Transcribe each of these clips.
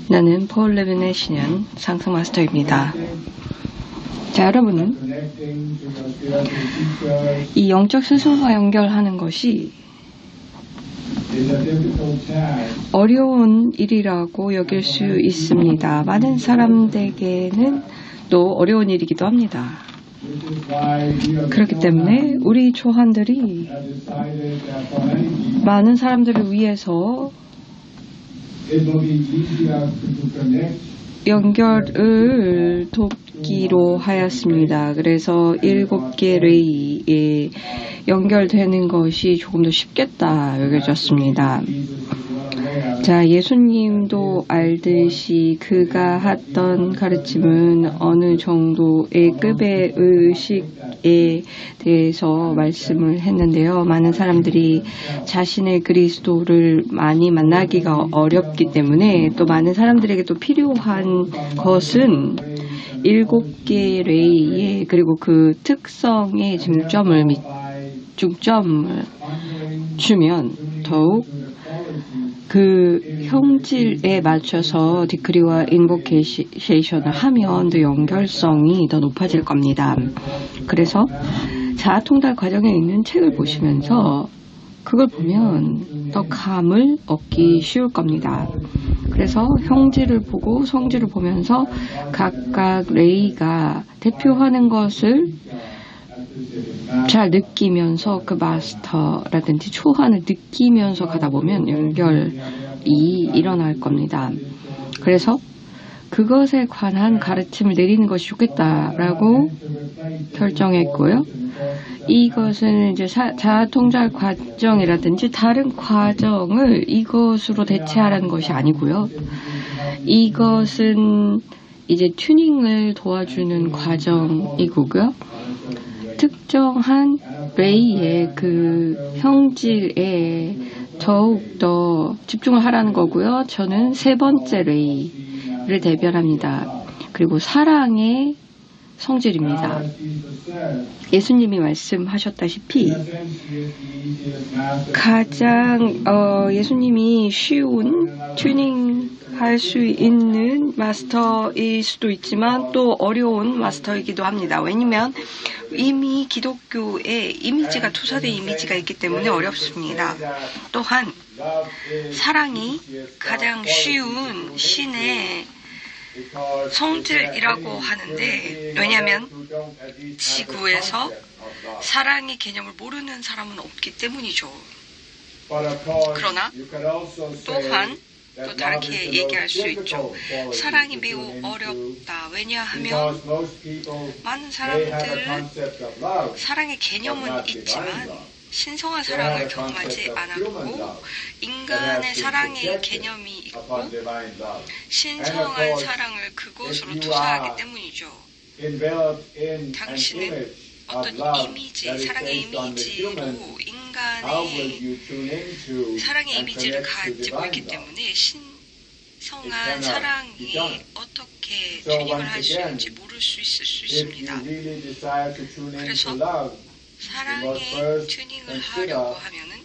나는 폴 레비네시안 상승 마스터입니다. 자, 여러분은 이 영적 스승과 연결하는 것이 어려운 일이라고 여길 수 있습니다. 많은 사람들에게는 또 어려운 일이기도 합니다. 그렇기 때문에 우리 조한들이 많은 사람들을 위해서 연결을 돕기로 하였습니다. 그래서 7개 레이에 연결되는 것이 조금 더 쉽겠다 여겨졌습니다. 자, 예수님도 알듯이 그가 했던 가르침은 어느 정도의 급의 의식에 대해서 말씀을 했는데요. 많은 사람들이 자신의 그리스도를 많이 만나기가 어렵기 때문에 또 많은 사람들에게 또 필요한 것은 7개 레이에 그리고 그 특성에 중점을 주면 더욱 그 형질에 맞춰서 디크리와 인보케이션을 하면 더 연결성이 더 높아질 겁니다. 그래서 자아통달 과정에 있는 책을 보시면서 그걸 보면 더 감을 얻기 쉬울 겁니다. 그래서 형질을 보고 성질을 보면서 각각 레이가 대표하는 것을 잘 느끼면서 그 마스터라든지 초한을 느끼면서 가다 보면 연결이 일어날 겁니다. 그래서 그것에 관한 가르침을 내리는 것이 좋겠다라고 결정했고요. 이것은 이제 자아통달 과정이라든지 다른 과정을 이것으로 대체하라는 것이 아니고요. 이것은 이제 튜닝을 도와주는 과정이고요. 특정한 레이의 그 형질에 더욱더 집중을 하라는 거고요. 저는 3번째 레이를 대변합니다. 그리고 사랑의 성질입니다. 예수님이 말씀하셨다시피 가장 예수님이 쉬운 튜닝할 수 있는 마스터일 수도 있지만 또 어려운 마스터이기도 합니다. 왜냐하면 이미 기독교에 이미지가 투사된 이미지가 있기 때문에 어렵습니다. 또한 사랑이 가장 쉬운 신의 성질이라고 하는데 왜냐하면 지구에서 사랑의 개념을 모르는 사람은 없기 때문이죠. 그러나 또한 또 다르게 얘기할 수 있죠. 사랑이 매우 어렵다. 왜냐하면 많은 사람들은 사랑의 개념은 있지만 신성한 사랑을 경험하지 않았고 인간의 사랑의 개념이 있고 신성한 사랑을 그것으로 투사하기 때문이죠. 당신은 어떤 이미지, 사랑의 이미지로 인간의 사랑의 이미지를 가지고 있기 때문에 신성한 사랑이 어떻게 튜닝을 할 수 있는지 모를 수 있을 수 있습니다. 그래서 사랑의 튜닝을 하려고 하면은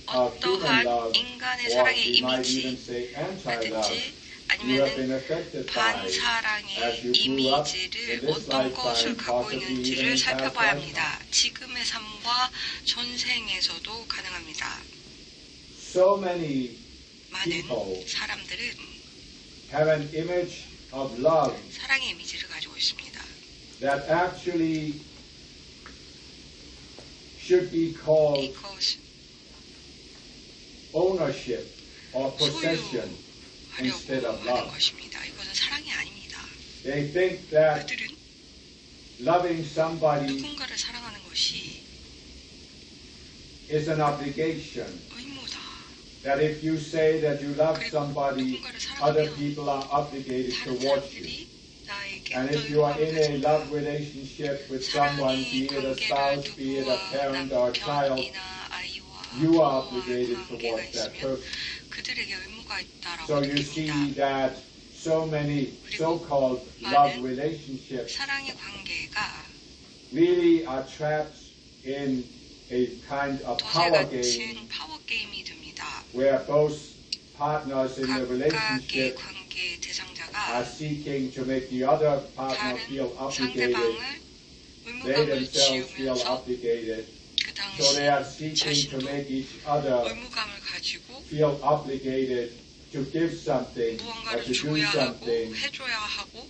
어떠한 인간의 사랑의 이미지라든지 아니면은 반사랑의 이미지를 어떤 것을 갖고 있는지를 살펴봐야 합니다. 지금의 삶과 전생에서도 가능합니다. 많은 사람들은 사랑의 이미지를 가지고 있습니다. 이것은 소유하려고 하는 것입니다. 이것은 사랑이 아닙니다. 그들은 누군가를 사랑하는 것이 의무다. 그리고 누군가를 사랑하면 다른 사람들이 나에게 And if you are in a love relationship with someone, be it a spouse, be it a parent or a child, you are obligated towards that person. So you see that so many so-called love relationships really are trapped in a kind of power game where both partners in the 각각의 relationship 관계 대상자가 are seeking to make the other partner feel 다른 obligated. 상대방을 They 의무감을 themselves feel 지우면서 obligated. 그 So they are 당시 seeking to 자신도 make each other 의무감을 가지고 feel obligated to give something or 무언가를 to do 줘야 하고 something 해줘야 하고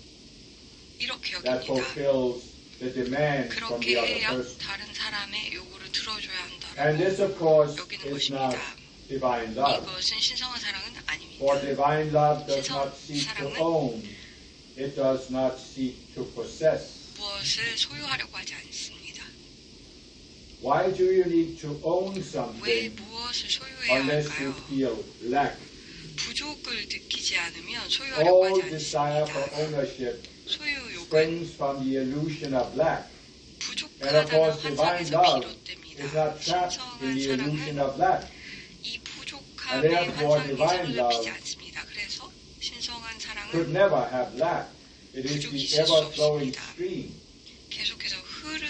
이렇게 that 여깁니다. fulfills the demands from 그렇게 the other 해야 person. 다른 사람의 요구를 들어줘야 And this, 한다고 of course, 여기는 is not 것입니다. divine love. 이것은 신성한 사랑은 아닙니다. For divine love does 신성 not seek to 사랑은 own. It does not seek to possess. 무엇을 소유하려고 하지 않습니다. Why do you need to own 왜 something 무엇을 소유해야 unless you 할까요? feel lack? 부족을 느끼지 않으면 소유하려고 All 하지 desire for 않습니다. ownership 소유 욕은 springs from the illusion of lack. And of 부족하다는 course, divine 환상에서 love 비롯됩니다. is not trapped in 신성한 the illusion 사랑은 of lack. 이 And 부족함의 therefore, 환상에 divine 사로잡히지 love 않습니다. 그래서 신성한 could 사랑은 never have lack. It is 부족이 the 있을 수 ever-flowing 없습니다. stream 계속해서 흐르는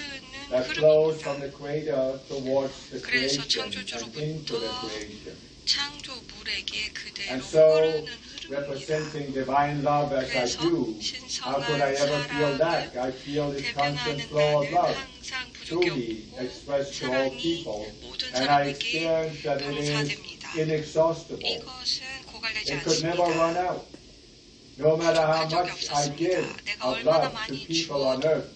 that flows from 흐름입니다. the Creator towards the 그래서 creation and into the 창조주로부터 creation. 창조물에게 그대로 And so, 흐르는 흐름입니다. representing divine love as I 그래서 do, how could I 신성한 ever feel lack? 사랑을 I feel this constant 대변하는 flow of 나는 love, 항상 부족이 truly 없고 expressed to all 사랑이 people, 모든 and I 사람에게 experience that it is 감사됩니다. inexhaustible. 이것은 고갈되지 It could never run 않습니다. out. No matter how 부족한 적이 much I give 없었습니다. 내가 of 얼마나 love to 많이 people on 주어도 earth,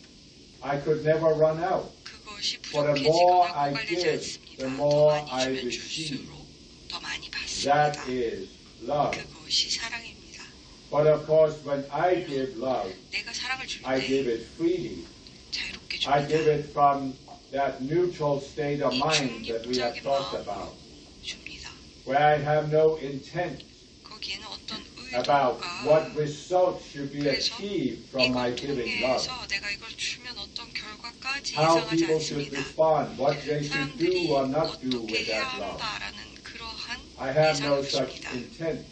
I could never run out. 그것이 For the more 부족해지거나 I 고갈되지 give, 않습니다. the 더 more 많이 I 주면 receive. 줄수록 더 많이 That 받습니다. is love. 그것이 사랑입니다. But of course, when I give love, 내가 사랑을 줄 I give 때 it freely. 자유롭게 I give 줍니다. it from that neutral state of 이 mind that we have 중립적인 talked 마음으로 about, 줍니다. where I have no intent 거기에는 어떤 about what 의도가 results should be 그래서 achieved from my 이걸 giving love, 통해서 내가 이걸 주면 어떤 결과까지 how 예상하지 people should 않습니다. respond, what they should 사람들이 do or not do 어떻게 with 해야 that love. 한다라는 그러한 I have 예상이 no such 없습니다. intent.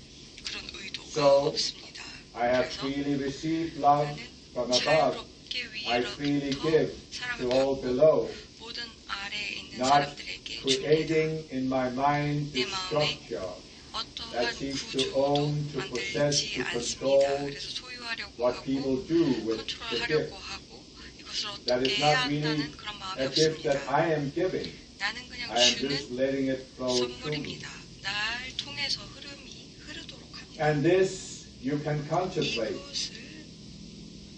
그런 의도가 So, 없습니다. I have 그래서 freely received love 나는 from above. 자유롭게 I freely 위로부터 give 사랑을 to all 받고 below, 모든 아래에 있는 not 사람들에게 줍니다. creating in my mind 내 the 마음에 structure 어떠한 that seeks to 구조도 own, to possess, 만들지 to 않습니다. control 그래서 소유하려고 what 하고 people do with the 컨트롤하려고 gift. 하고 이것을 That 어떻게 is 해야 not really 한다는 그런 마음이 a gift that 없습니다. I am giving. 나는 그냥 I am just 주는 letting it flow through me. 선물입니다. 날 통해서 흐름이 흐르도록 합니다. And this you can contemplate. 이것을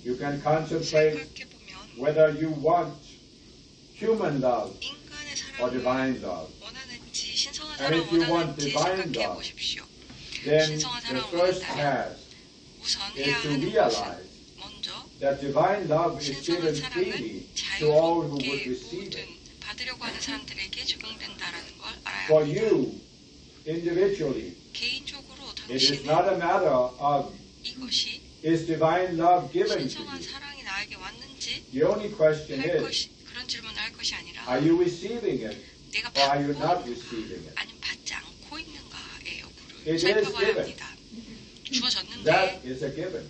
You can contemplate 생각해보면 whether you want human love 인간의 or 사랑을 divine love. 원하는지 신성한 And 사랑을 if you want 원하는지 divine 생각해 love, 보십시오. Then 신성한 the 사랑을 first 원한다면 task 우선 is 해야 to 하는 realize 것은 먼저 that divine love is 신성한 given 사랑은 freely to all who would 자유롭게 receive 모든 it. 받으려고 하는 사람들에게 적용된다라는 걸 알아야 For 합니다. you, individually, 개인적으로 it is 당신은 not a matter of 이것이 is divine love given to 신성한 you. 사랑이 나에게 왔는지 The only question 할 is, 것이 그런 질문을 할 것이 아니라 are you receiving it 내가 or are you 받고 not receiving it? 아니면 받지 않고 있는가의 여부를 It is 살펴봐야 given. 합니다. 주어졌는데 That is a given.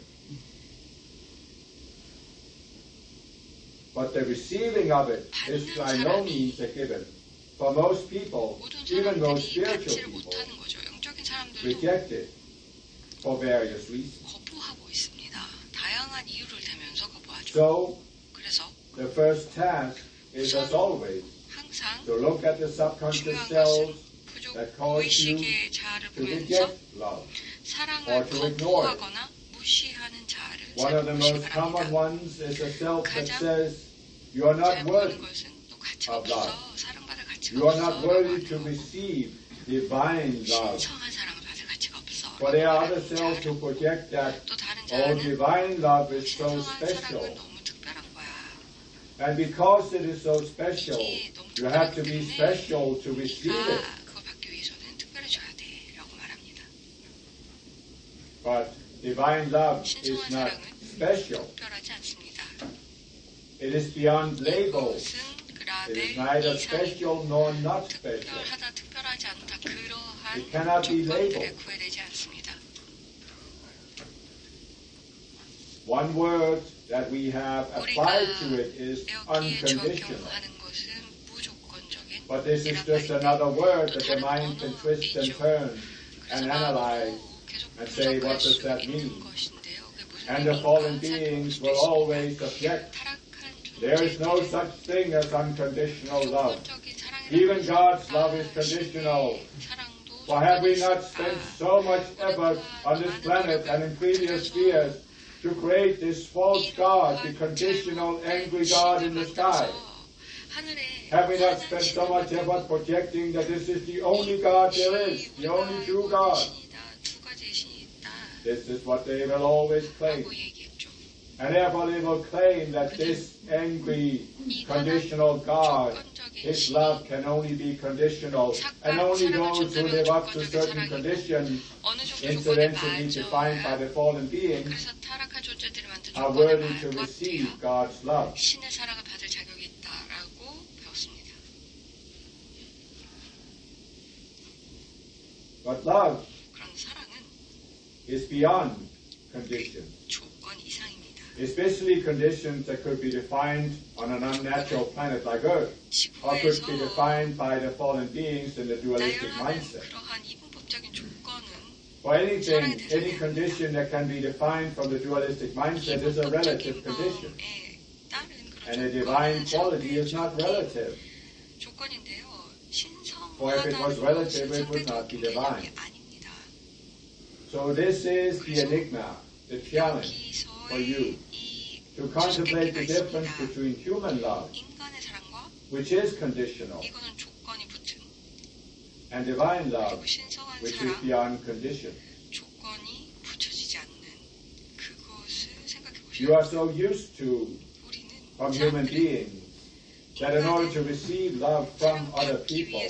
But the receiving of it is by no means a given. For most people, 모든 even most 사람들이 받지를 spiritual people, 못하는 거죠. 영적인 사람들도 reject it for various reasons. 거부하고 있습니다. 다양한 이유를 대면서 거부하죠. So, 그래서 the first task is, as always, 항상 to look at the subconscious 중요한 cells 것은 부족 that cause you 의식의 자아를 to 보면서 reject love. 사랑을 or to ignore it. 거부하거나 무시하는 자아를 One of the 살펴보시기 most common 바랍니다. ones is a self that 가장 says, you are not 잘 worthy. 보는 것은 또 가치가 of 없어 love. 사랑받을 가치가 You are 없어 not worthy 라고 to 하는 거고. receive divine love. 신성한 사랑을 받을 가치가 없어 But there are other 라고 cells who 하는 project that, 또 다른 oh, 자아는 divine love is so 신성한 사랑은 special. 너무 특별한 거야. And because it is so special, 이게 너무 you have to 특별하기 be 때문에 special to receive it. 네가 그걸 받기 위해서는 특별해져야 돼 라고 말합니다. But divine love is 신성한 not 사랑은 special. 특별하지 않습니다. It is beyond label. 이것은 It 그라벨 is neither 이상이고 special nor not special. 특별하다 특별하지 않다 그러한 It cannot be 조건들에 labeled. 구애되지 않습니다. One word that we have applied to it is 여기에 unconditional. 적용하는 것은 무조건적인 But this is just another word that the mind can twist and turn and analyze and say, what does that mean? And the fallen beings will always object. There is no such thing as unconditional love. Even God's love is conditional. For have we not spent so much effort on this planet and in previous spheres to create this false God, the conditional, angry God in the sky? Have we not spent so much effort projecting that this is the only God there is, the only true God? This is what they will always claim. And therefore they will claim that this angry, conditional God, His love can only be conditional, and only those who live up to certain conditions, incidentally defined by the fallen beings, are worthy to receive God's love. But love is beyond conditions. Especially conditions that could be defined on an unnatural planet like Earth, or could be defined by the fallen beings in the dualistic mindset. For anything, any condition that can be defined from the dualistic mindset is a relative condition. And a divine quality is not relative. For if it was relative, it would not be divine. So this is the enigma, the challenge for you, to contemplate the difference between human love, which is conditional, and divine love, which is beyond condition. You are so used to, from human beings, that in order to receive love from other people,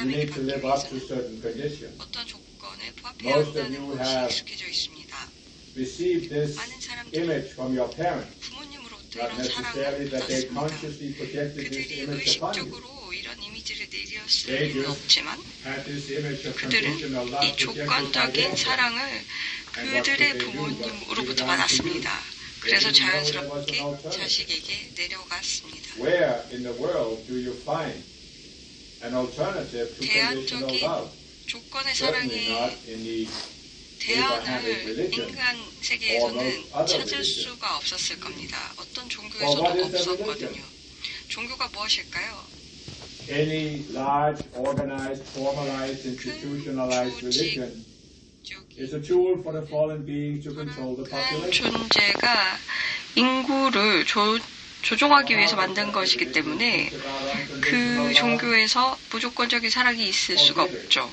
you need to live up to certain conditions. Most of you have received this image from your parents, not necessarily that they consciously projected this image upon you. They just had this image of conditional love 조건적인 사랑을 그들의 부모님으로부터 받았습니다. 그래서 자연스럽게 자식에게 내려갔습니다. Where in the world do you find an alternative to conditional love? 조건의 Certainly 사랑에 not in the 대안을 인간 세계에서는 찾을 수가 없었을 겁니다. 어떤 종교에서도 없었거든요. 종교가 무엇일까요? Any large, organized, formalized, institutionalized religion is a tool for the fallen beings to control the population. 존재가 인구를 조종하기 위해서 만든 것이기 때문에 그 종교에서 무조건적인 사랑이 있을 수가 없죠.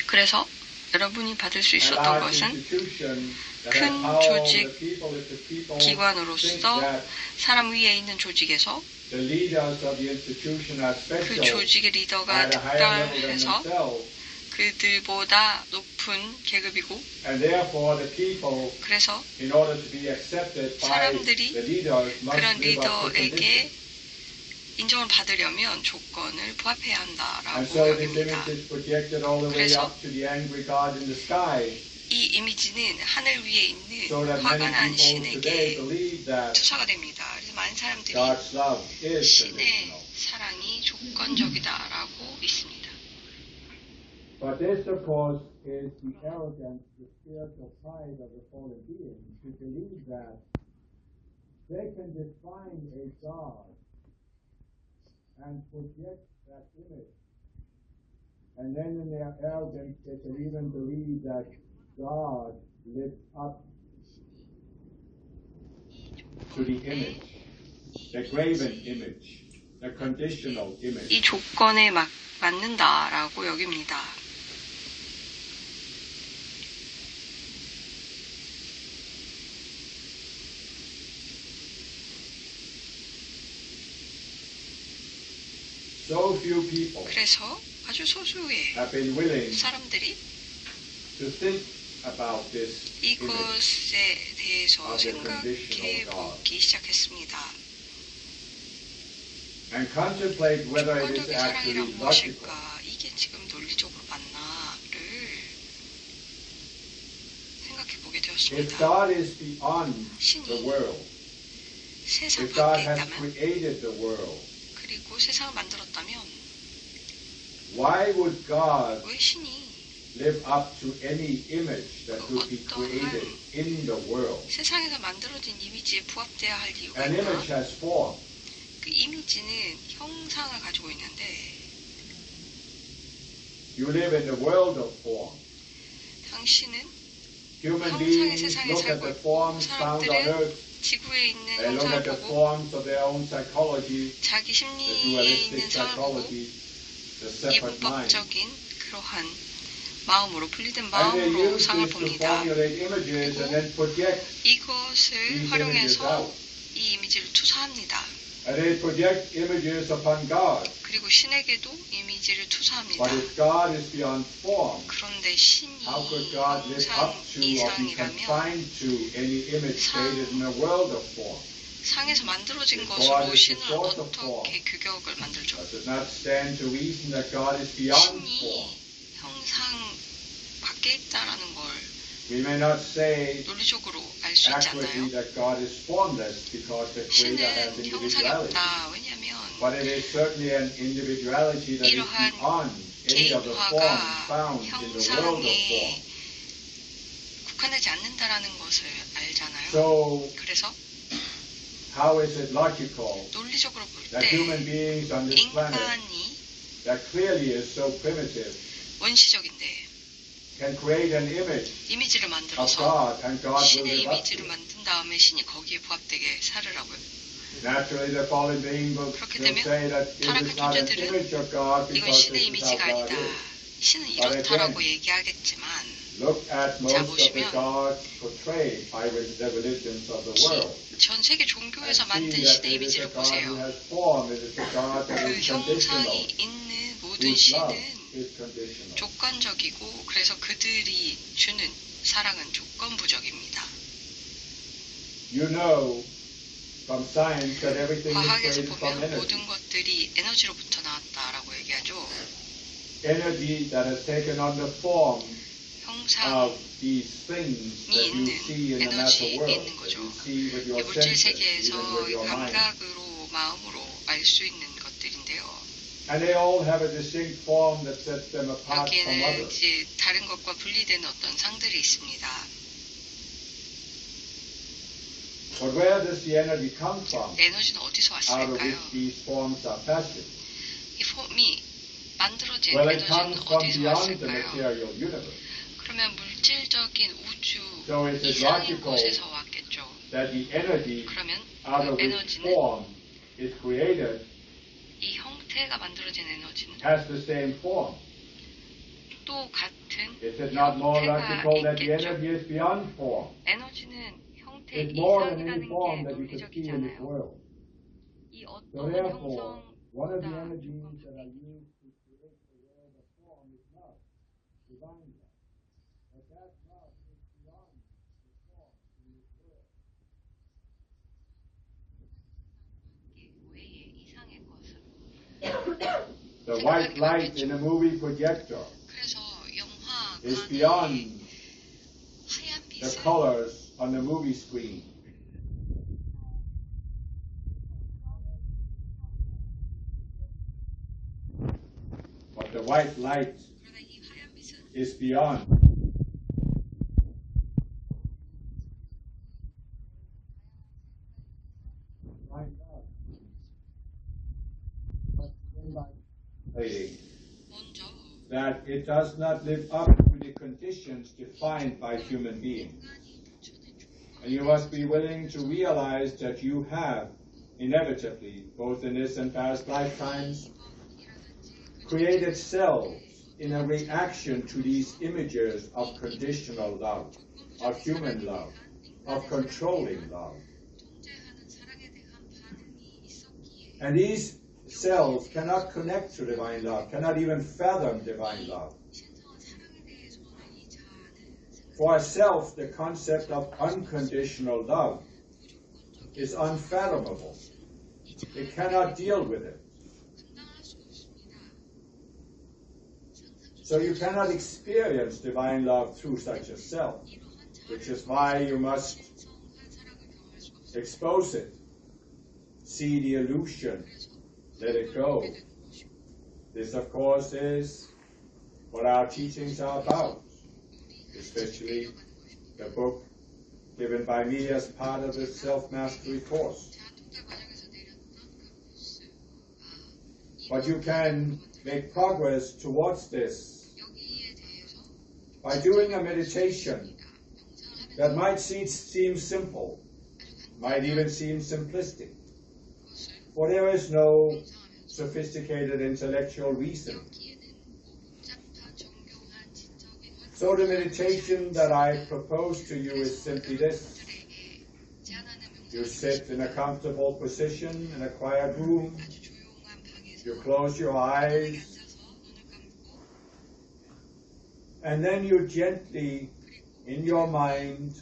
그래서 여러분이 받을 수 있었던 것은 큰 조직, 기관으로서 사람 위에 있는 조직에서 그 조직의 리더가 특별해서 그들보다 높은 계급이고 그래서 사람들이 그런 리더에게 인정을 받으려면 조건을 부합해야 한다라고 여깁니다. 그래서 이 이미지는 하늘 위에 있는 화가 난 신에게 투사가 됩니다. 그래서 많은 사람들이 신의 사랑이 조건적이다라고 믿습니다. But this, of course, is the arrogance, the spiritual pride of the fallen beings who believe that they can define a God and project that image. And then in their arrogance, they can even believe that God lives up to the image, the graven image, the conditional image. 이 조건에 맞는다라고 여깁니다. So few people 그래서 아주 소수의 have been willing 사람들이 to think about this 이것에 대해서 생각해 보기 시작했습니다. and contemplate whether it is 조건적인 actually 사랑이란 logical. 무엇일까? 이게 지금 논리적으로 맞나를 생각해 보게 If 되었습니다. God is beyond 신이 the world, 세상 if God 밖에 has 있다면 created the world, 그리고 세상을 만들었다면 why would God 왜 신이 live up to any image that could be created in the world? 세상에서 만들어진 이미지에 부합돼야 할 이유가 An image 있나? has form. 그 이미지는 형상을 가지고 있는데 You live in the world of form. 당신은 Human 형상의 beings 세상에 look at 살고 the 있고 forms found on 사람들은 earth. 지구에 있는 They look 형상을 at the 보고 forms of their own psychology, 자기 the 심리에 dualistic 있는 상을 보고 psychology, the separate mind. 이분법적인 그러한 마음으로 분리된 And they 마음으로 use 상을 this to 봅니다. formulate images and then project 이것을 these images 활용해서 out. 이 이미지를 투사합니다. And they project images upon God. 그리고 신에게도 이미지를 투사합니다. But if God is beyond form, 그런데 신이 how could God live 형상 up to or be 이상이라면 confined to any image created in a world of form? 상에서 만들어진 If 것으로 God is the 신을 source of form, 어떻게 규격을 만들죠? does it not stand to reason that God is beyond 신이 form? 형상 밖에 있다라는 걸 We may not say 논리적으로 알 수 accurately 있잖아요. that God is formless because the Creator has 신은 형상이 individuality. 없다. 왜냐하면 But it is certainly an individuality that is 이러한 beyond any of the forms 개인화가 found in the world of form. 형상에 국한되지 않는다라는 것을 알잖아요. So, 그래서 how is it logical 논리적으로 볼 that 때 human beings on this planet 인간이 that clearly is so primitive 원시적인데 can create an image 이미지를 of 만들어서 God and God will 신의 live up to 이미지를 it? 만든 다음에 신이 거기에 부합되게 살으라고요. Naturally, the fallen being will 그렇게 say 되면 that it is 타락한 not an 존재들은 image of God 이건 because 신의 this is how 이미지가 God 아니다. is. 신은 But 이렇다라고 again, 얘기하겠지만 Look at most of the 보시면 gods portrayed by the religions of the world. 전 세계 종교에서 And 만든 see that 신의 it is a 이미지를 God who 보세요. has form, it is a God that 그 is conditional, 형상이 있는 모든 whose love 신은 is conditional. 조건적이고 그래서 그들이 주는 사랑은 조건부적입니다. You know from science that everything is 과학에서 created from 보면 energy. 모든 것들이 에너지로부터 나왔다라고 얘기하죠. Energy that has taken on the form 형상이 of these things that you see in the matter 있는 world, 에너지 that 거죠. you see with your 이 물질 senses, 세계에서 even with your mind. 감각으로 마음으로 알 수 있는 것들인데요. And they all have a distinct form that sets them apart from 여기에는 others. 이제 다른 것과 분리된 어떤 상들이 있습니다. But where does the energy come from, 에너지는 어디서 out of 왔을까요? which these forms are fashioned? 이 폼이 만들어진 Well, it 에너지는 comes from 어디서 beyond the 왔을까요? material universe. 그러면 물질적인 우주 So it is 이상의 logical 곳에서 왔겠죠. that the energy 그러면 out 그 of which 에너지는 form is created 이 형태가 만들어진 에너지는 has the same form. 또 같은 Is it not more 형태가 logical that the 있겠죠. energy is beyond form? 에너지는 형태 It's more than any 이상이라는 form 게 that you could see in this 논리적이잖아요. world. 이 So 어떤 therefore, one of the 형성보다 energies 조금 that are used to create the world of form is love, divine love. But that love is beyond the form in this world. 외의 이상의 것을 The white light in a movie projector 그래서 영화 is 관의 beyond 하얀 the 빛은 colors on the movie screen. But the white light 그러나 이 하얀 빛은 is beyond. 먼저 That it does not live up to the conditions defined by human beings. 인간이 붙여낸 조건 And you must be willing to realize that you have, inevitably, both in this and past lifetimes, created selves in a reaction to these images of conditional love, of human love, of controlling love. 통제하는 사랑에 대한 반응이 있었기에 And these cells cannot connect to divine love, cannot even fathom divine love. 신성한 사랑에 대해서는 이해하는 생각 For a self, the concept of unconditional love is unfathomable. It cannot deal with it. 감당할 수가 없습니다. So you cannot experience divine love through such a self. 이러한 which is why you must expose it. See the illusion. Let it go. This, of course, is what our teachings are about, especially the book given by me as part of the self-mastery course. But you can make progress towards this by doing a meditation that might seem simple, might even seem simplistic, for there is no sophisticated intellectual reason. So the meditation that I propose to you is simply this. You sit in a comfortable position in a quiet room. You close your eyes. And then you gently, in your mind,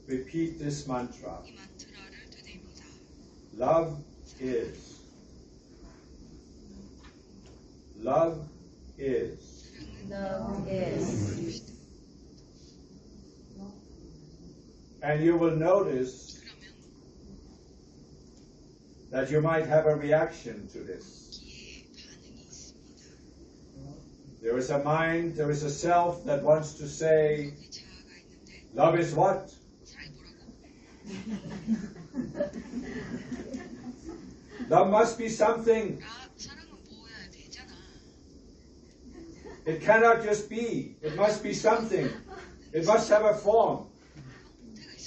repeat this mantra. Love is. Love is. Love is. And you will notice that you might have a reaction to this. There is a mind, there is a self that wants to say, love is what? Love must be something. It cannot just be. It must be something. It must have a form.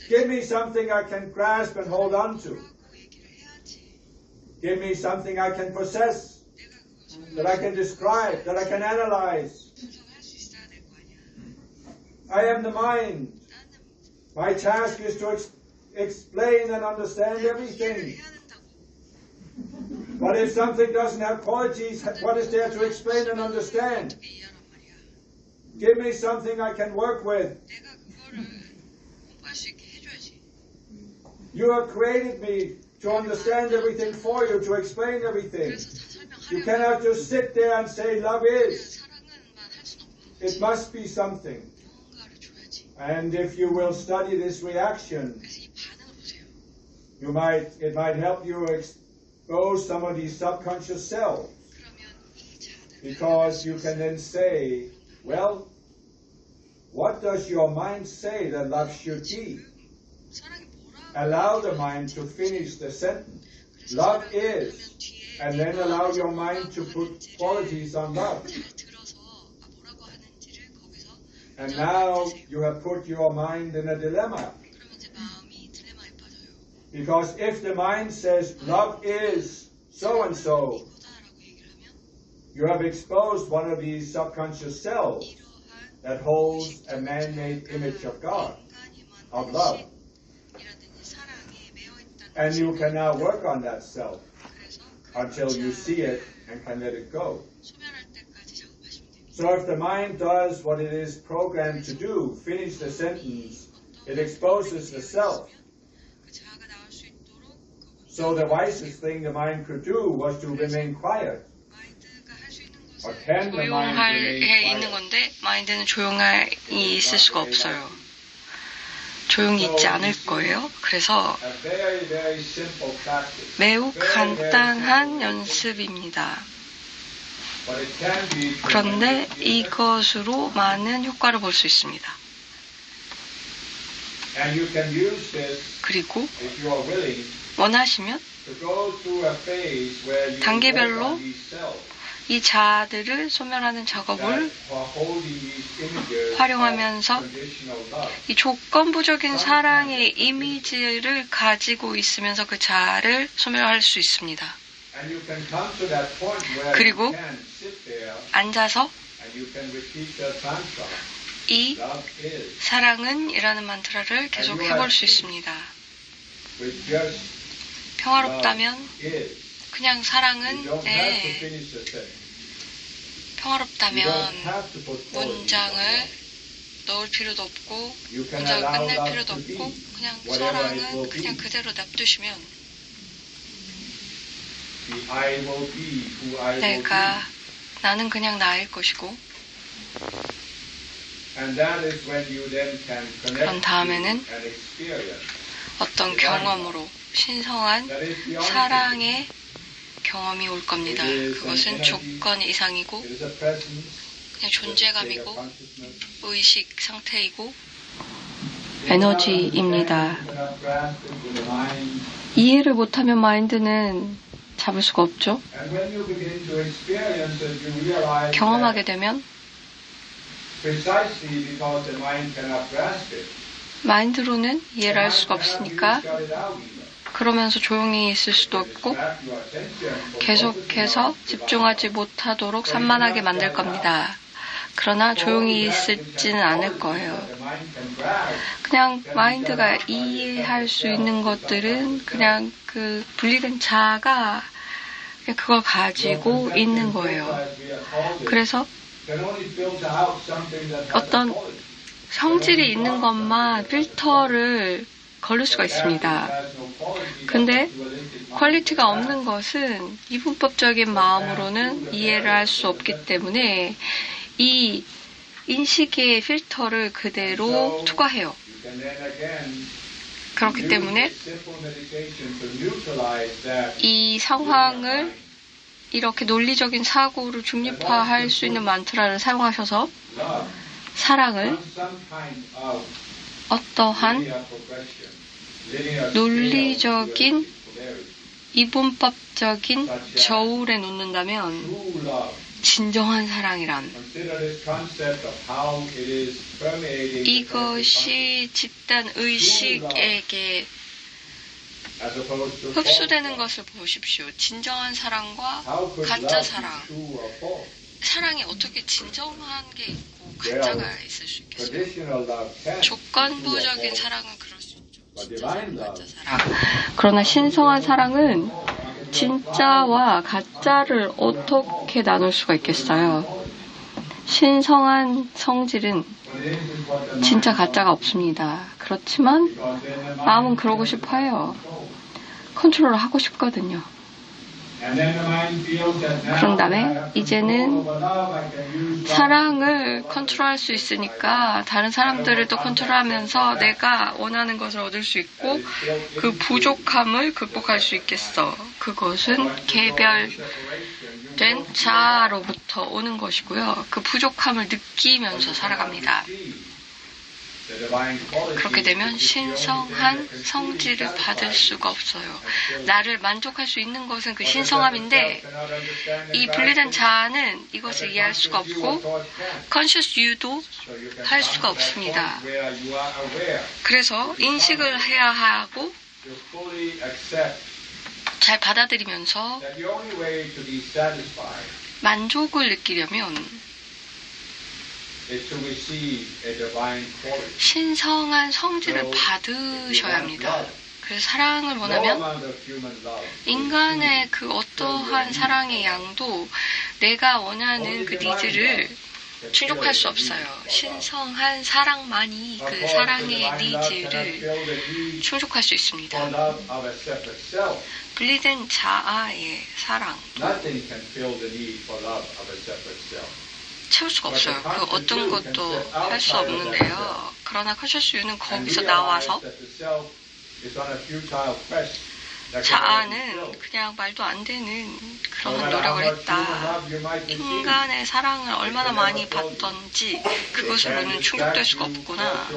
Give me something I can grasp and hold on to. Give me something I can possess, that I can describe, that I can analyze. I am the mind. My task is to explain and understand everything. But if something doesn't have qualities, what is there to explain and understand? Give me something I can work with. You have created me to understand everything for you, to explain everything. You cannot just sit there and say love is. It must be something. And if you will study this reaction, it might help you expose some of these subconscious selves. Because you can then say, well, what does your mind say that love should be? Allow the mind to finish the sentence. Love is. And then allow your mind to put qualities on love. And now you have put your mind in a dilemma. Because if the mind says love is so-and-so, you have exposed one of these subconscious selves that holds a man-made image of God, of love. And you can now work on that self until you see it and can let it go. So if the mind does what it is programmed to do, finish the sentence, it exposes the self. So the wisest thing the mind could do was to remain quiet. Or can the mind remain 있는 quiet? 건데 마인드는 조용히 있을 수가 없어요. 조용히 있지 않을 거예요. 그래서 A very, very simple practice. 매우 간단한 연습입니다. But it can be 그런데 이것으로 많은 효과를 볼 수 있습니다. And you can use this 그리고 if you are willing 원하시면 to go through a phase where you 단계별로 work on these cells 이 자아들을 소멸하는 작업을 that are holding these images 활용하면서 of conditional love. 이 조건부적인 사랑의 이미지를 가지고 있으면서 그 자아를 소멸할 수 있습니다. And you can come to that point where 그리고 you can sit there 앉아서 and you can repeat the mantra. 이 Love is. 사랑은 이라는 만트라를 계속 해볼 수 있습니다. With just 평화롭다면 love is. 그냥 You 사랑은 don't have to finish the sentence. You 평화롭다면 don't have to put qualities on 문장을 love. 넣을 필요도 없고 You can 문장을 allow 끝낼 love 필요도 to be 없고 그냥 whatever it will 사랑은 be. 그냥 그대로 냅두시면 The I will be who I will be. 나는 그냥 나일 것이고 그런 다음에는 어떤 경험으로 신성한 사랑의 경험이 올 겁니다. 그것은 조건 이상이고 그냥 존재감이고 의식 상태이고 에너지입니다. 이해를 못하면 마인드는 잡을 수가 없죠. 경험하게 되면 마인드로는 이해를 할 수가 없으니까 그러면서 조용히 있을 수도 없고 계속해서 집중하지 못하도록 산만하게 만들 겁니다. 그러나 조용히 있지는 않을 거예요. 그냥 마인드가 이해할 수 있는 것들은 그냥 그 분리된 자아가 그냥 그걸 가지고 있는 거예요. 그래서 어떤 성질이 있는 것만 필터를 걸을 수가 있습니다. 근데 퀄리티가 없는 것은 이분법적인 마음으로는 이해를 할 수 없기 때문에 이 인식의 필터를 그대로 투과해요. 그렇기 때문에 이 상황을 이렇게 논리적인 사고로 중립화할 수 있는 만트라를 사용하셔서 사랑을 어떠한 논리적인 이분법적인 저울에 놓는다면 진정한 사랑이란 이것이 집단 의식에게 흡수되는 것을 보십시오. 진정한 사랑과 가짜 사랑. 사랑이 어떻게 진정한 게 있고 가짜가 있을 수 있겠어요? 조건부적인 사랑은 그럴 수 있죠. 진짜 사랑, 가짜 사랑. 그러나 신성한 사랑은 진짜와 가짜를 어떻게 나눌 수가 있겠어요? 신성한 성질은 진짜 가짜가 없습니다. 그렇지만 마음은 그러고 싶어 해요. 컨트롤을 하고 싶거든요. 그런 다음에 이제는 사랑을 컨트롤할 수 있으니까 다른 사람들을 또 컨트롤하면서 내가 원하는 것을 얻을 수 있고 그 부족함을 극복할 수 있겠어. 그것은 개별된 자아로부터 오는 것이고요. 그 부족함을 느끼면서 살아갑니다. 그렇게 되면 신성한 성질을 받을 수가 없어요. 나를 만족할 수 있는 것은 그 신성함인데 이 분리된 자아는 이것을 이해할 수가 없고 conscious you도 할 수가 없습니다. 그래서 인식을 해야 하고 잘 받아들이면서 만족을 느끼려면 신성한 성질을 받으셔야 합니다. 그래서 사랑을 원하면 인간의 그 어떠한 사랑의 양도 내가 원하는 그 니즈를 충족할 수 없어요. 신성한 사랑만이 그 사랑의 니즈를 충족할 수 있습니다. 분리된 자아의 사랑 채울 수가 없어요. 그 어떤 것도 할 수 없는데요. 그러나 컨셔스 유는 거기서 나와서 자아는 그냥 말도 안 되는 그런 노력을 했다. 인간의 사랑을 얼마나 많이 받던지 그것으로는 충족될 수가 없구나.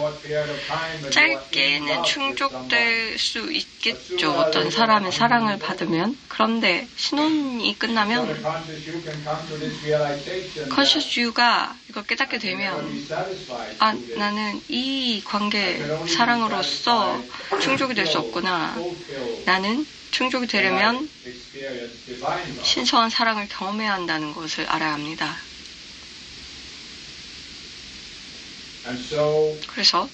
짧게는 충족될 수 있겠죠. 어떤 사람의 사랑을 받으면. 그런데 신혼이 끝나면 컨셔스 유가 이걸 깨닫게 되면 나는 이 관계 사랑으로서 충족이 될 수 없구나. 나는 충족이 되려면 신성한 사랑을 경험해야 한다는 것을 알아야 합니다. 그래서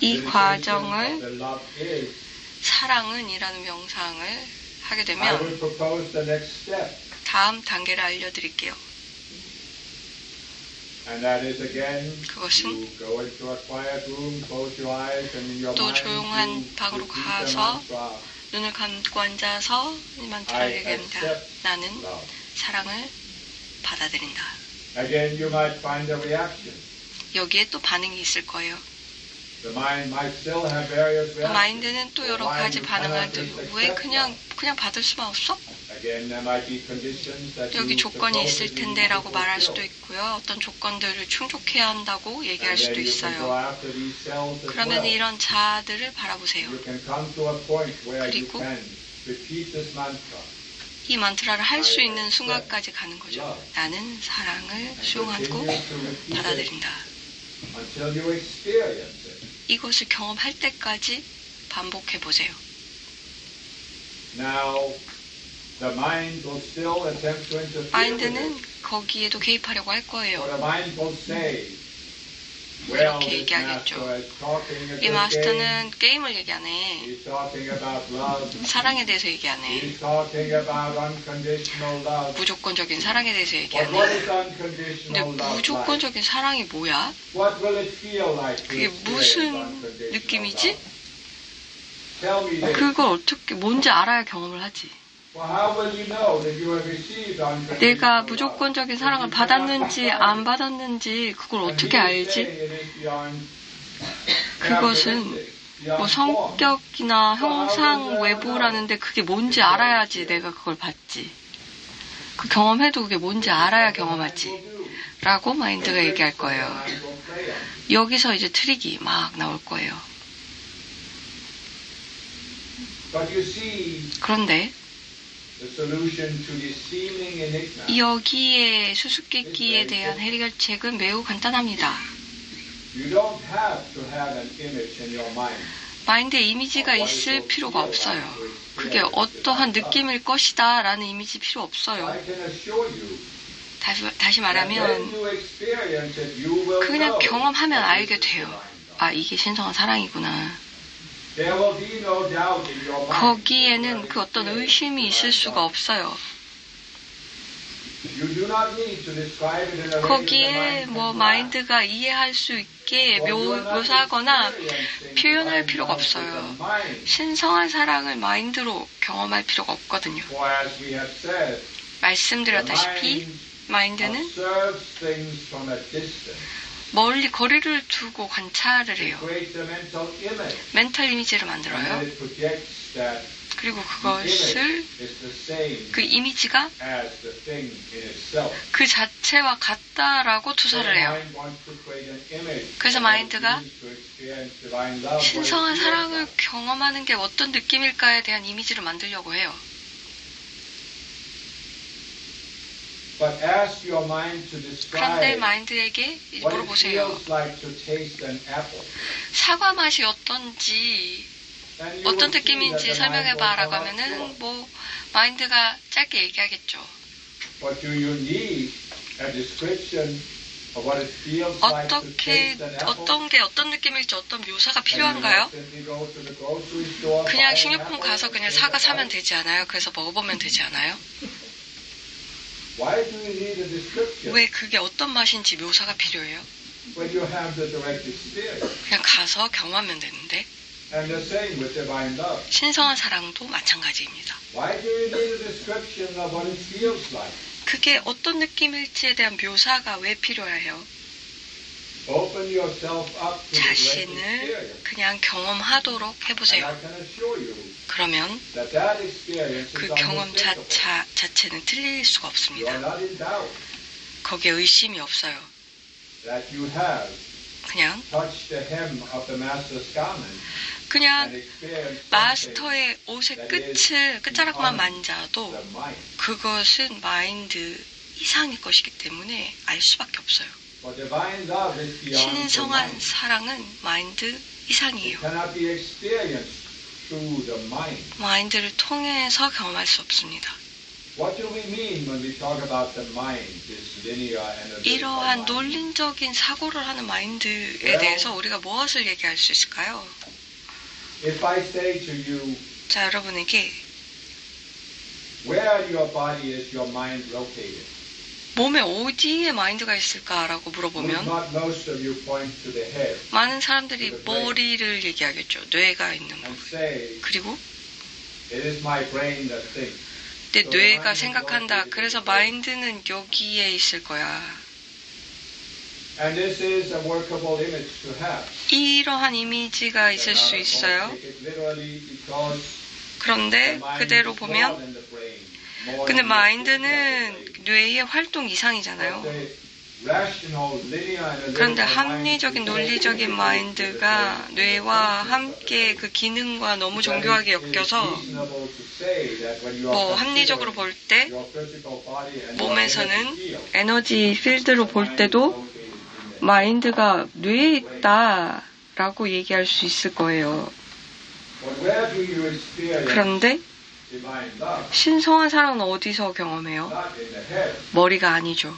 이 과정을 사랑은 이라는 명상을 하게 되면 다음 단계를 알려드릴게요. 그것은 또 조용한 방으로 가서 눈을 감고 앉아서 만트라를 얘기합니다. 나는 사랑을 받아들인다. Again, you might find a reaction. 여기에 또 반응이 있을 거예요. The mind might still have various reactions. 마인드는 또 여러 가지 반응을 들고 왜 그냥 받을 수만 없어? Again, there might be conditions that 여기 you 조건이 있을 supposedly 텐데라고 need to 말할 수도 fulfill. 있고요. 어떤 조건들을 충족해야 한다고 얘기할 And 수도 then you can go 있어요. after these cells as 그러면 well. 이런 자아들을 바라보세요. You can come to a point where you 그리고 can repeat this mantra 이 만트라를 할 수 있는 순간까지 가는 거죠. 나는 사랑을 and 수용하고 continue to repeat it 받아들인다. until you experience it. 이것을 경험할 때까지 반복해 보세요. Now, the mind will still attempt to interfere with 마인드는 it. 거기에도 개입하려고 할 Or 거예요. the mind will say, well, 이렇게 this 얘기하겠죠. master is talking a 이 good game. 마스터는 게임을 얘기하네. He's talking about love. 사랑에 대해서 얘기하네. He's talking about unconditional love. 무조건적인 사랑에 대해서 But what 얘기하네. is unconditional 근데 love like? 무조건적인 사랑이 뭐야? What will it feel like to 그게 experience 무슨 unconditional 느낌이지? love? Tell me this. 그걸 어떻게 뭔지 알아야 경험을 하지. Well, how will you know that you have received unconditional 내가 love? 무조건적인 사랑을 받았는지 안 받았는지 그걸 어떻게 알지? 그것은 뭐 성격이나 형상 외부라는데 그게 뭔지 알아야지 내가 그걸 받지. 그 경험해도 그게 뭔지 알아야 경험하지. 라고 마인드가 얘기할 거예요. 여기서 이제 트릭이 막 나올 거예요. 그런데 The solution to this seeming enigma. 여기에 수수께끼에 대한 해결책은 매우 간단합니다. You don't have to have an image in your mind. 마인드에 이미지가 있을 필요가 없어요. 그게 어떠한 느낌일 것이다 라는 이미지 필요 없어요. I can assure you 다시 that when 말하면 you experience it, you will 그냥 know 경험하면 that 알게 this is 돼요. divine love. 아, 이게 신성한 사랑이구나. There will be no doubt in your mind. 거기에는 그 어떤 의심이 있을 수가 없어요. You do not need to describe it in a way that the 거기에 mind 뭐 can 마인드가 이해할 수 있게 묘사하거나 표현할 필요가 없어요. 신성한 사랑을 마인드로 경험할 필요가 없거든요. For as we have said, 말씀드렸다시피 마인드는 observes things from a distance. 멀리 거리를 두고 관찰을 해요. Creates a mental image. 멘탈 이미지를 And 만들어요. it projects that 그리고 the 그것을 image is the same 그 이미지가 as the thing in itself. 그 자체와 같다라고 투사를 해요. 그래서 마인드가 신성한 사랑을 경험하는 게 어떤 느낌일까에 대한 이미지를 만들려고 해요. But ask your mind to 그런데 describe 마인드에게 what it 물어보세요. feels like to taste an apple. 사과 맛이 어떤지, And you 어떤 will see that 느낌인지 the 설명해봐라고 mind will come up 하면은 short. 뭐 마인드가 짧게 얘기하겠죠. But do you need a description of what it feels like to 어떻게 taste an apple? 어떤 게 어떤 느낌일지 어떤 묘사가 And you 필요한가요? simply go to the grocery store, buy 그냥 an 식료품 apple, 가서 그냥 take 사과 a 사면 bite. 되지 않아요? 그래서 먹어보면 되지 않아요? Why do you need a description 왜 그게 어떤 맛인지 묘사가 필요해요? when you have the direct experience? 그냥 가서 경험하면 되는데 And the same with divine love. 신성한 사랑도 마찬가지입니다. Why do you need a description of what it feels like? 그게 어떤 느낌일지에 대한 묘사가 왜 필요해요? Open yourself up to the direct 자신을 experience. 그냥 경험하도록 And 해보세요. I can assure you 그러면 that that experience 그 is 경험 unmistakable. 자체는 틀릴 수가 You are 없습니다. not in doubt 거기에 의심이 없어요. that you have 그냥 touched the hem of the master's garment and 그냥 experienced something 마스터의 옷의 끝자락만 만져도 the mind. 그것은 마인드 이상의 것이기 때문에 알 수밖에 없어요. For divine love is beyond the 신성한 mind. 사랑은 마인드 이상이에요. It cannot be experienced through the mind. 마인드를 통해서 경험할 수 없습니다. What do we mean when we talk about the mind, this linear analytical 이러한 mind? 논리적인 사고를 하는 마인드에 대해서 우리가 무엇을 얘기할 수 있을까요? If I say to you, 자, 여러분에게 where in your body is your mind located? 몸에 어디에 마인드가 있을까라고 Would 물어보면 not most of you point to the head 많은 사람들이 머리를 얘기하겠죠. 뇌가 있는 and 부분. say, 그리고 it is my brain that thinks. 내 뇌가 생각한다. 그래서 마인드는 여기에 있을 거야. And this is a workable image to have. 이러한 이미지가 있을 수 있어요. 그런데 그대로 보면 근데 마인드는 뇌의 활동 이상이잖아요. 그런데 합리적인 논리적인 마인드가 뇌와 함께 그 기능과 너무 정교하게 엮여서 합리적으로 볼 때 몸에서는 에너지 필드로 볼 때도 마인드가 뇌에 있다라고 얘기할 수 있을 거예요. 그런데 신성한 사랑은 어디서 경험해요? 머리가 아니죠.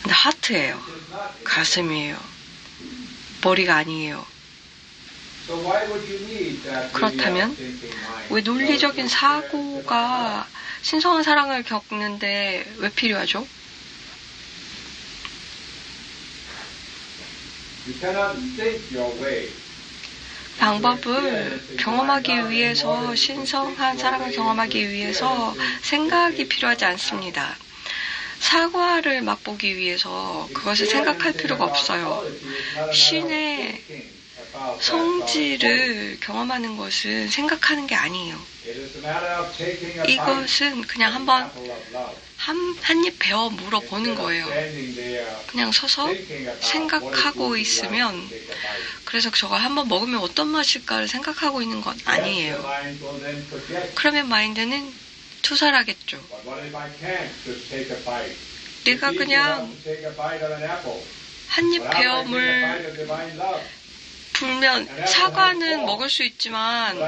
근데 하트예요. 가슴이에요. 머리가 아니에요. 그렇다면 왜 논리적인 사고가 신성한 사랑을 겪는데 왜 필요하죠? 방법을 경험하기 위해서 신성한 사랑을 경험하기 위해서 생각이 필요하지 않습니다. 사과를 맛보기 위해서 그것을 생각할 필요가 없어요. 신의 성질을 경험하는 것은 생각하는 게 아니에요. 이것은 그냥 한번 한 입 베어 물어보는 거예요. 그냥 서서 생각하고 있으면 그래서 저걸 한번 먹으면 어떤 맛일까를 생각하고 있는 것 아니에요. 그러면 마인드는 투사하겠죠. 내가 그냥 한 입 베어 불면 사과는 먹을 수 있지만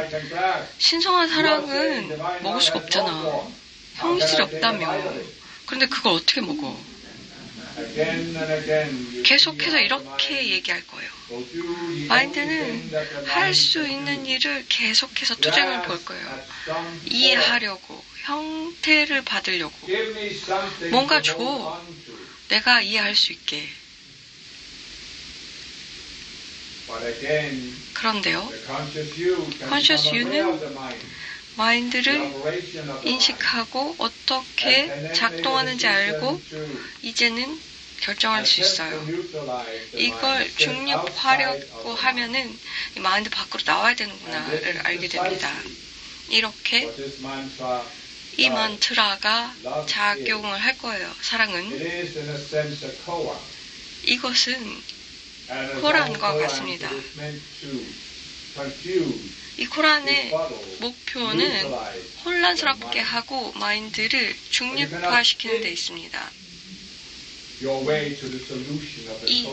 신성한 사랑은 먹을 수가 없잖아. 형질이 없다며. 그런데 그걸 어떻게 먹어? 계속해서 이렇게 얘기할 거예요. 마인드는 할 수 있는 일을 계속해서 투쟁을 볼 거예요. 이해하려고, 형태를 받으려고. 뭔가 줘. 내가 이해할 수 있게. 그런데요, Conscious You는 마인드를 인식하고 어떻게 작동하는지 알고 이제는 결정할 수 있어요. 이걸 중립하려고 하면은 이 마인드 밖으로 나와야 되는구나를 알게 됩니다. 이렇게 이 만트라가 작용을 할 거예요. 사랑은 이것은 코란과 같습니다. 이 코란의 목표는 혼란스럽게 하고 마인드를 중립화시키는 데 있습니다. 이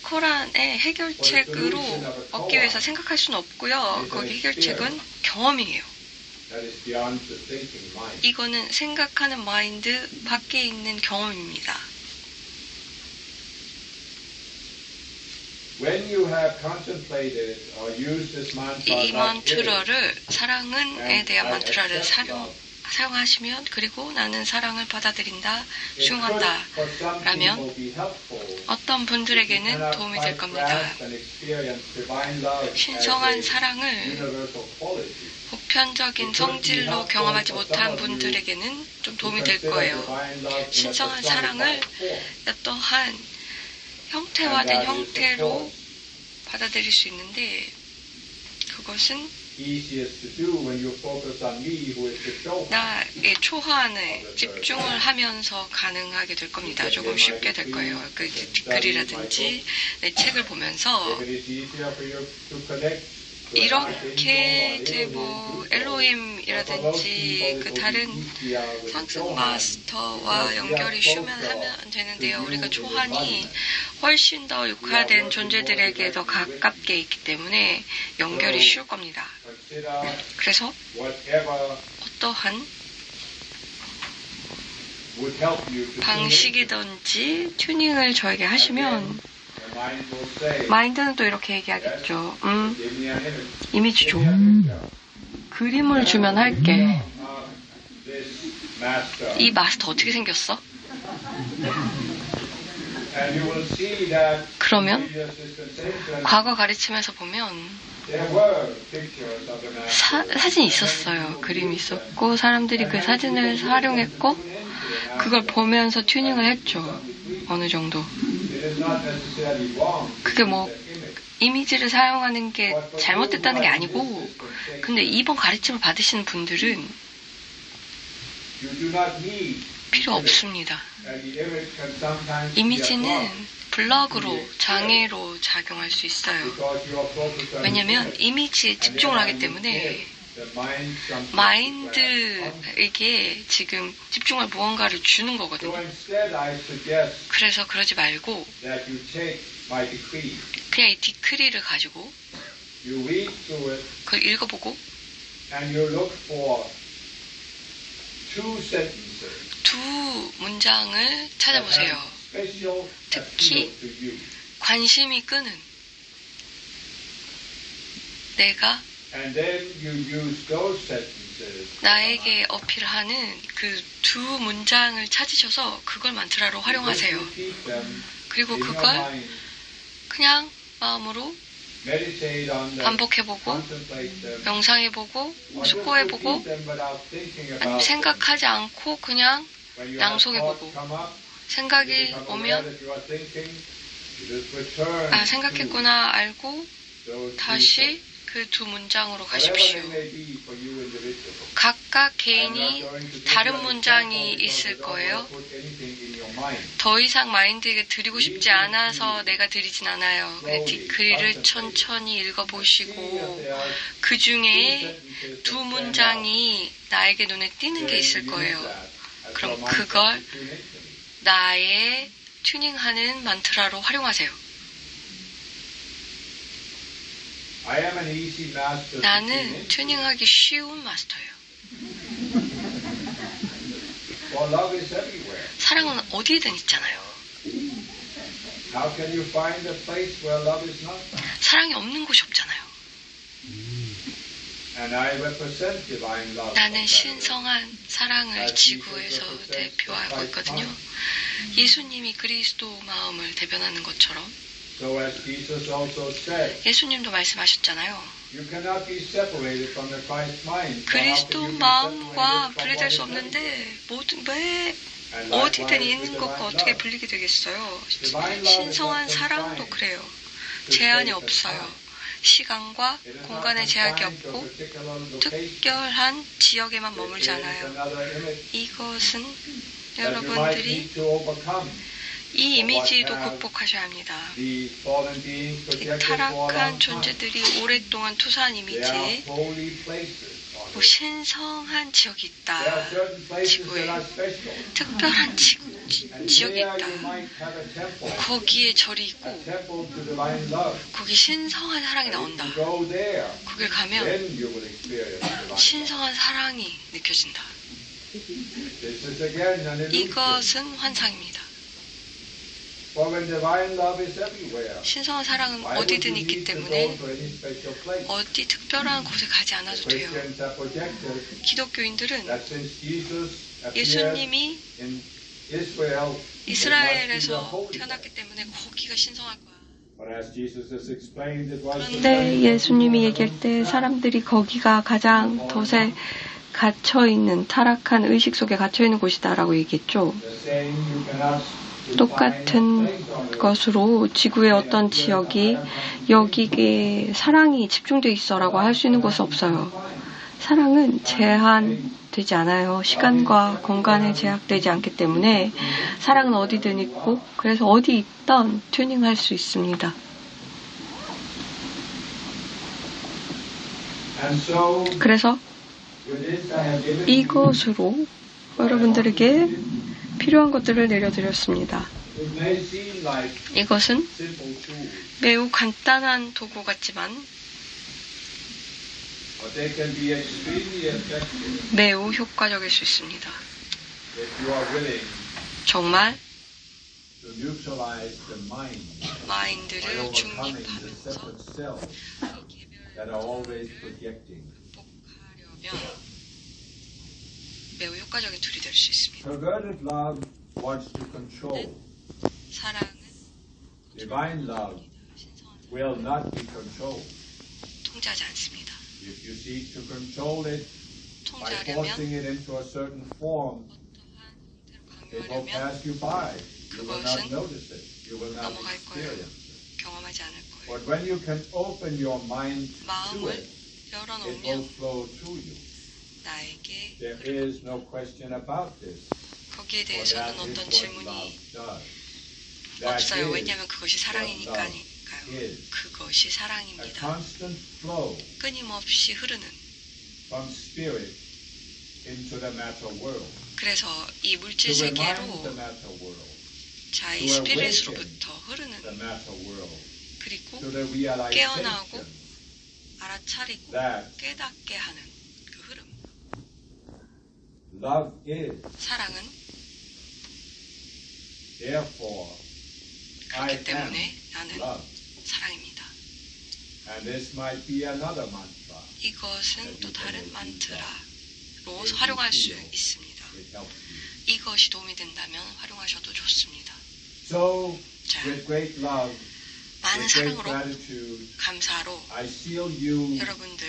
코란의 해결책으로 얻기 위해서 생각할 수는 없고요. 거기 해결책은 경험이에요. 이거는 생각하는 마인드 밖에 있는 경험입니다. 이 만트라를 사랑은에 대한 만트라를 사용하시면 그리고 나는 사랑을 받아들인다, 수용한다 라면 어떤 분들에게는 도움이 될 겁니다. 신성한 사랑을 보편적인 성질로 경험하지 못한 분들에게는 좀 도움이 될 거예요. 신성한 사랑을 어떠한 형태화된 형태로 받아들일 수 있는데 그것은 나의 초안에 집중을 하면서 가능하게 될 겁니다. 조금 쉽게 될 거예요. 그 글이라든지 내 책을 보면서 이렇게 이제 엘로힘이라든지 그 다른 상승 마스터와 연결이 쉬우면 하면 되는데요. 우리가 초안이 훨씬 더 육화된 존재들에게 더 가깝게 있기 때문에 연결이 쉬울 겁니다. 그래서 어떠한 방식이든지 튜닝을 저에게 하시면 마인드는 또 이렇게 얘기하겠죠. 이미지 줘. 그림을 주면 할게. 이 마스터 어떻게 생겼어? 그러면 과거 가르치면서 보면 사진이 있었어요. 그림이 있었고 사람들이 그 사진을 활용했고 그걸 보면서 튜닝을 했죠. 어느 정도. 그게 뭐 이미지를 사용하는 게 잘못됐다는 게 아니고, 근데 이번 가르침을 받으시는 분들은 필요 없습니다. 이미지는 블럭으로, 장애로 작용할 수 있어요. 왜냐면 이미지에 집중을 하기 때문에 마인드에게 지금 집중할 무언가를 주는 거거든요. 그래서 그러지 말고 그냥 이 디크리를 가지고 그걸 읽어보고 두 문장을 찾아보세요. 특히 관심이 끄는, 내가 나에게 어필하는 그 두 문장을 찾으셔서 그걸 만트라로 활용하세요. 그리고 그걸 그냥 마음으로 반복해보고, 명상해보고, 숙고해보고, 아니면 생각하지 않고 그냥 낭송해보고, 생각이 오면 생각했구나 알고 다시 그 두 문장으로 가십시오. 각각 개인이 다른 문장이 있을 거예요. 더 이상 마인드에게 드리고 싶지 않아서 내가 드리진 않아요. 그냥 디크리를 천천히 읽어보시고 그 중에 두 문장이 나에게 눈에 띄는 게 있을 거예요. 그럼 그걸 나의 튜닝하는 만트라로 활용하세요. 나는 튜닝하기 쉬운 마스터예요. 사랑은 어디에든 있잖아요. 사랑이 없는 곳이 없잖아요. 나는 신성한 사랑을 지구에서 대표하고 있거든요. 예수님이 그리스도 마음을 대변하는 것처럼 예수님도 말씀하셨잖아요. 그리스도 마음과 분리될 수 없는데 왜 어디든 있는 것과 어떻게 분리게 되겠어요? 신성한 사랑도 그래요. 제한이 없어요. 시간과 공간의 제약이 없고 특별한 지역에만 머물지 않아요. 이것은 여러분들이 이 이미지도 극복하셔야 합니다. 이 타락한 존재들이 오랫동안 투사한 이미지, 뭐 신성한 지역이 있다. 지구에 특별한 지역이 있다. 거기에 절이 있고 거기 신성한 사랑이 나온다. 거길 가면 신성한 사랑이 느껴진다. 이것은 환상입니다. 신성한 사랑은 어디든 있기 때문에 어디 특별한 곳에 가지 않아도 돼요. 기독교인들은 예수님이 이스라엘에서 태어났기 때문에 거기가 신성할 거야. 그런데 예수님이 얘기할 때 사람들이 거기가 가장 덫에 갇혀있는, 타락한 의식 속에 갇혀있는 곳이다라고 얘기했죠. 똑같은 것으로 지구의 어떤 지역이 여기에 사랑이 집중되어 있어라고 할 수 있는 곳은 없어요. 사랑은 제한되지 않아요. 시간과 공간에 제약되지 않기 때문에 사랑은 어디든 있고 그래서 어디 있던 튜닝할 수 있습니다. 그래서 이것으로 여러분들에게 필요한 것들을 내려드렸습니다. 이것은 매우 간단한 도구 같지만 매우 효과적일 수 있습니다. 정말 마인드를 중립하면서 극복하려면 매우 효과적인 툴이 될 수 있습니다. 사랑은 Divine love will not be controlled. 통제하지 않습니다. If you seek to control it by forcing it into a certain form, it will pass you by. You will not notice it. You will not 넘어갈 거예요. experience it. 경험하지 않을 거예요. But when you can open your mind to 마음을 it, it will 열어놓으면 flow through you. 나에게 There is no question about this. 거기에 For 대해서는 that is 어떤 what 질문이 love does. That 없어요. is 왜냐하면 그것이 what 사랑이니까요. love is. 그것이 A 사랑입니다. constant flow 끊임없이 흐르는. from spirit into the matter world. 그래서 이 물질 To remind the 세계로 matter world, 자, 이 to 스피릿으로부터 the 흐르는 matter world, 그리고 to the realization 깨어나고 알아차리고 that 깨닫게 하는 그 흐름. love is. 사랑은 Therefore, I 그렇기 am 때문에 나는 love. 사랑입니다. And this might be another mantra. 이것은 또 다른 만트라로 활용할 수 있습니다. It helps you. 이것이 도움이 된다면 활용하셔도 좋습니다. So, 자, with great love, 많은 with great 사랑으로 gratitude, 감사로 I seal you 여러분들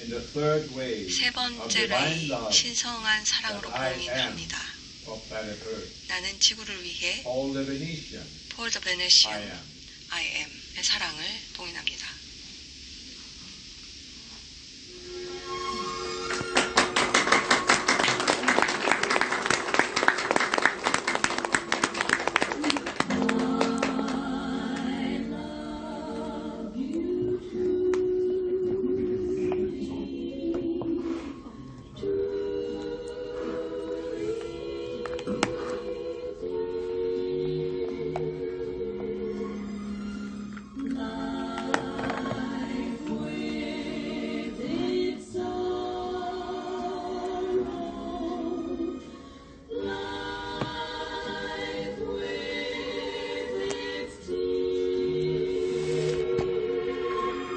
in the third way 세 of 번째 divine 레이 love 신성한 사랑으로 that I am 봉인합니다. for planet Earth. 나는 지구를 위해 All the Venetian, 폴 더 I 베네시안 am. I am의 사랑을 봉인합니다.